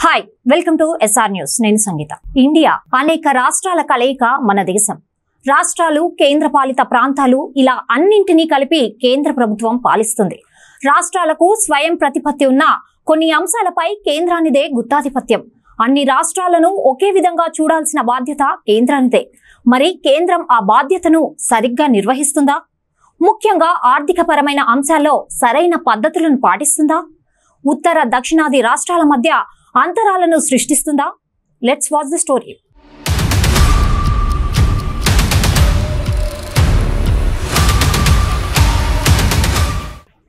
Hi welcome to SR news. నేను Sangeetha. India అనేక రాష్ట్రాల కలయిక మన దేశం. రాష్ట్రాలు, కేంద్రపాలిత ప్రాంతాలు ఇలా అన్నింటినీ కలిపి కేంద్ర ప్రభుత్వం పాలిస్తుంది. రాష్ట్రాలకు స్వయం ప్రతిపత్తి ఉన్న కొన్ని అంశాలపై కేంద్రానిదే గుత్తాధిపత్యం. అన్ని రాష్ట్రాలను ఒకే విధంగా చూడాల్సిన బాధ్యత కేంద్రానిదే. మరి కేంద్రం ఆ బాధ్యతను సరిగ్గా నిర్వహిస్తుందా? ముఖ్యంగా ఆర్థికపరమైన అంశాల్లో సరైన పద్ధతులను పాటిస్తుందా? ఉత్తర దక్షిణాది రాష్ట్రాల మధ్య అంతరాలను సృష్టిస్తుందా? Let's watch the story.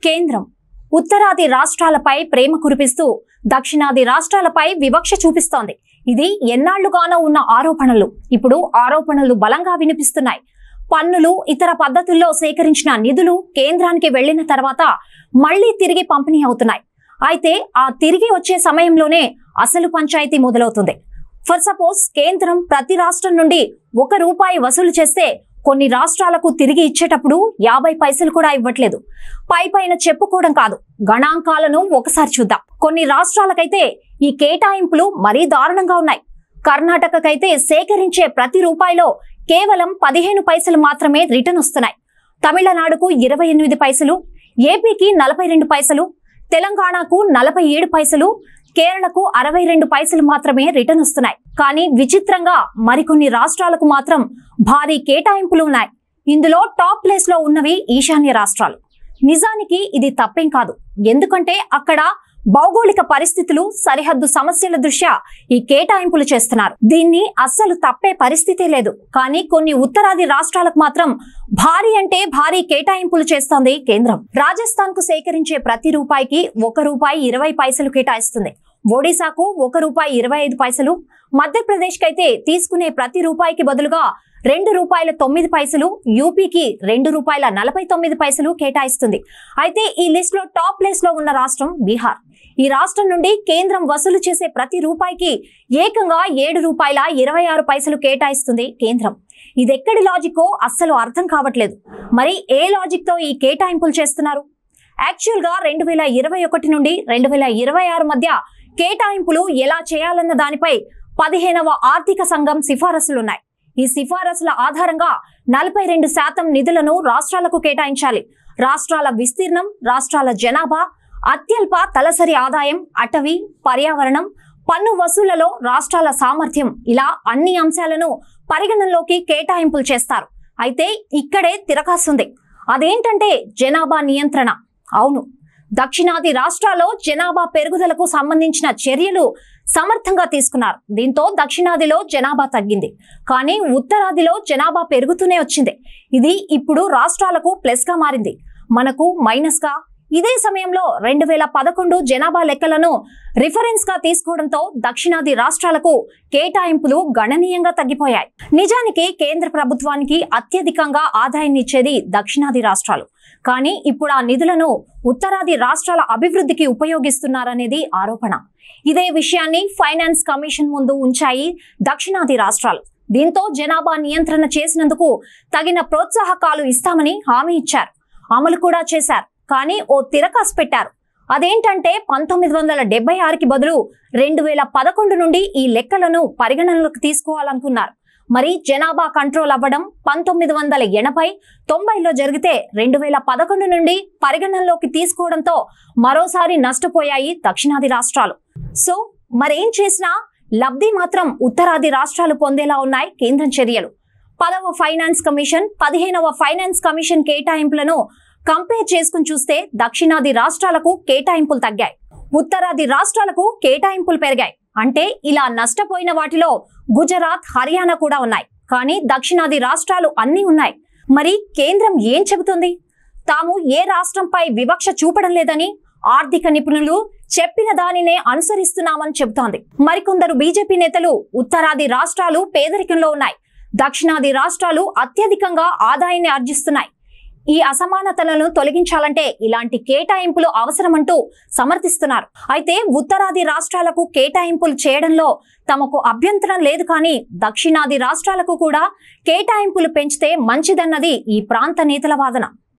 కేంద్రం ఉత్తరాది రాష్ట్రాలపై ప్రేమ కురిపిస్తూ దక్షిణాది రాష్ట్రాలపై వివక్ష చూపిస్తోంది. ఇది ఎన్నాళ్లుగానో ఉన్న ఆరోపణలు ఇప్పుడు ఆరోపణలు బలంగా వినిపిస్తున్నాయి. పన్నులు, ఇతర పద్ధతుల్లో సేకరించిన నిధులు కేంద్రానికి వెళ్లిన తర్వాత మళ్లీ తిరిగి పంపిణీ అవుతున్నాయి. అయితే ఆ తిరిగి వచ్చే సమయంలోనే అసలు పంచాయతీ మొదలవుతుంది. ఫర్ సపోజ్ కేంద్రం ప్రతి రాష్ట్రం నుండి ₹1 వసూలు చేస్తే కొన్ని రాష్ట్రాలకు తిరిగి ఇచ్చేటప్పుడు 50 పైసలు కూడా ఇవ్వట్లేదు. పైపైన చెప్పుకోవడం కాదు, గణాంకాలను ఒకసారి చూద్దాం. కొన్ని రాష్ట్రాలకైతే ఈ కేటాయింపులు మరీ దారుణంగా ఉన్నాయి. కర్ణాటకకైతే సేకరించే ప్రతి రూపాయిలో కేవలం 15 పైసలు మాత్రమే రిటర్న్ వస్తున్నాయి. తమిళనాడుకు 28 పైసలు, ఏపీకి 42 పైసలు, తెలంగాణకు 47 పైసలు, కేరళకు 62 పైసలు మాత్రమే రిటర్న్ వస్తున్నాయి. కానీ విచిత్రంగా మరికొన్ని రాష్ట్రాలకు మాత్రం భారీ కేటాయింపులు ఉన్నాయి. ఇందులో టాప్ ప్లేస్ లో ఉన్నవి ఈశాన్య రాష్ట్రాలు. నిజానికి ఇది తప్పేం కాదు, ఎందుకంటే అక్కడ భౌగోళిక పరిస్థితులు, సరిహద్దు సమస్యల దృష్ట్యా ఈ కేటాయింపులు చేస్తున్నారు. దీన్ని అస్సలు తప్పే పరిస్థితే లేదు. కానీ కొన్ని ఉత్తరాది రాష్ట్రాలకు మాత్రం భారీ అంటే భారీ కేటాయింపులు చేస్తోంది కేంద్రం. రాజస్థాన్ కు సేకరించే ప్రతి రూపాయికి ₹1.20 కేటాయిస్తుంది. ఒడిశాకు ₹1.25 పైసలు, మధ్యప్రదేశ్ కైతే తీసుకునే ప్రతి రూపాయికి బదులుగా ₹2.09, యూపీకి ₹2.49 కేటాయిస్తుంది. అయితే ఈ లిస్ట్ లో టాప్ ప్లేస్ లో ఉన్న రాష్ట్రం బీహార్. ఈ రాష్ట్రం నుండి కేంద్రం వసూలు చేసే ప్రతి రూపాయికి ఏకంగా ₹7.26 కేటాయిస్తుంది కేంద్రం. ఇదెక్కడి లాజిక్కో అస్సలు అర్థం కావట్లేదు. మరి ఏ లాజిక్ తో ఈ కేటాయింపులు చేస్తున్నారు? యాక్చువల్ గా 2021 నుండి 2026 మధ్య కేటాయింపులు ఎలా చేయాలన్న దానిపై 15వ ఆర్థిక సంఘం సిఫారసులున్నాయి. ఈ సిఫారసుల ఆధారంగా 42% నిధులను రాష్ట్రాలకు కేటాయించాలి. రాష్ట్రాల విస్తీర్ణం, రాష్ట్రాల జనాభా, అత్యల్ప తలసరి ఆదాయం, అటవీ, పర్యావరణం, పన్ను వసూళ్లలో రాష్ట్రాల సామర్థ్యం, ఇలా అన్ని అంశాలను పరిగణనలోకి కేటాయింపులు చేస్తారు. అయితే ఇక్కడే తిరకాస్తుంది. అదేంటంటే జనాభా నియంత్రణ. అవును, దక్షిణాది రాష్ట్రాల్లో జనాభా పెరుగుదలకు సంబంధించిన చర్యలు సమర్థంగా తీసుకున్నారు. దీంతో దక్షిణాదిలో జనాభా తగ్గింది, కానీ ఉత్తరాదిలో జనాభా పెరుగుతూనే వచ్చింది. ఇది ఇప్పుడు రాష్ట్రాలకు ప్లస్ గా మారింది, మనకు మైనస్ గా. ఇదే సమయంలో 2011 జనాభా లెక్కలను రిఫరెన్స్ గా తీసుకోవడంతో దక్షిణాది రాష్ట్రాలకు కేటాయింపులు గణనీయంగా తగ్గిపోయాయి. నిజానికి కేంద్ర ప్రభుత్వానికి అత్యధికంగా ఆదాయాన్ని ఇచ్చేది దక్షిణాది రాష్ట్రాలు. కానీ ఇప్పుడు ఆ నిధులను ఉత్తరాది రాష్ట్రాల అభివృద్ధికి ఉపయోగిస్తున్నారనేది ఆరోపణ. ఇదే విషయాన్ని ఫైనాన్స్ కమిషన్ ముందు ఉంచాయి దక్షిణాది రాష్ట్రాలు. దీంతో జనాభా నియంత్రణ చేసినందుకు తగిన ప్రోత్సాహకాలు ఇస్తామని హామీ ఇచ్చారు, అమలు కూడా చేశారు. కానీ ఓ తిరకాసు పెట్టారు. అదేంటంటే 1976కి బదులు 2011 నుండి ఈ లెక్కలను పరిగణనలోకి తీసుకోవాలనుకున్నారు. మరి జనాభా కంట్రోల్ అవ్వడం 1980, 90లో జరిగితే 2011 నుండి పరిగణనలోకి తీసుకోవడంతో మరోసారి నష్టపోయాయి దక్షిణాది రాష్ట్రాలు. సో మరేం చేసినా లబ్ధి మాత్రం ఉత్తరాది రాష్ట్రాలు పొందేలా ఉన్నాయి కేంద్రం చర్యలు. 10వ ఫైనాన్స్ కమిషన్, 15వ ఫైనాన్స్ కమిషన్ కేటాయింపులను కంపేర్ చేసుకుని చూస్తే దక్షిణాది రాష్ట్రాలకు కేటాయింపులు తగ్గాయి, ఉత్తరాది రాష్ట్రాలకు కేటాయింపులు పెరిగాయి. అంటే ఇలా నష్టపోయిన వాటిలో గుజరాత్, హర్యానా కూడా ఉన్నాయి. కానీ దక్షిణాది రాష్ట్రాలు అన్నీ ఉన్నాయి. మరి కేంద్రం ఏం చెబుతుంది? తాము ఏ రాష్ట్రంపై వివక్ష చూపడం లేదని, ఆర్థిక నిపుణులు చెప్పిన దానినే అనుసరిస్తున్నామని చెబుతోంది. మరికొందరు బీజేపీ నేతలు ఉత్తరాది రాష్ట్రాలు పేదరికంలో ఉన్నాయి, దక్షిణాది రాష్ట్రాలు అత్యధికంగా ఆదాయాన్ని ఆర్జిస్తున్నాయి, ఈ అసమానతలను తొలగించాలంటే ఇలాంటి కేటాయింపులు అవసరమంటూ సమర్థిస్తున్నారు. అయితే ఉత్తరాది రాష్ట్రాలకు కేటాయింపులు చేయడంలో తమకు అభ్యంతరం లేదు, కానీ దక్షిణాది రాష్ట్రాలకు కూడా కేటాయింపులు పెంచితే మంచిదన్నది ఈ ప్రాంత నేతల వాదన.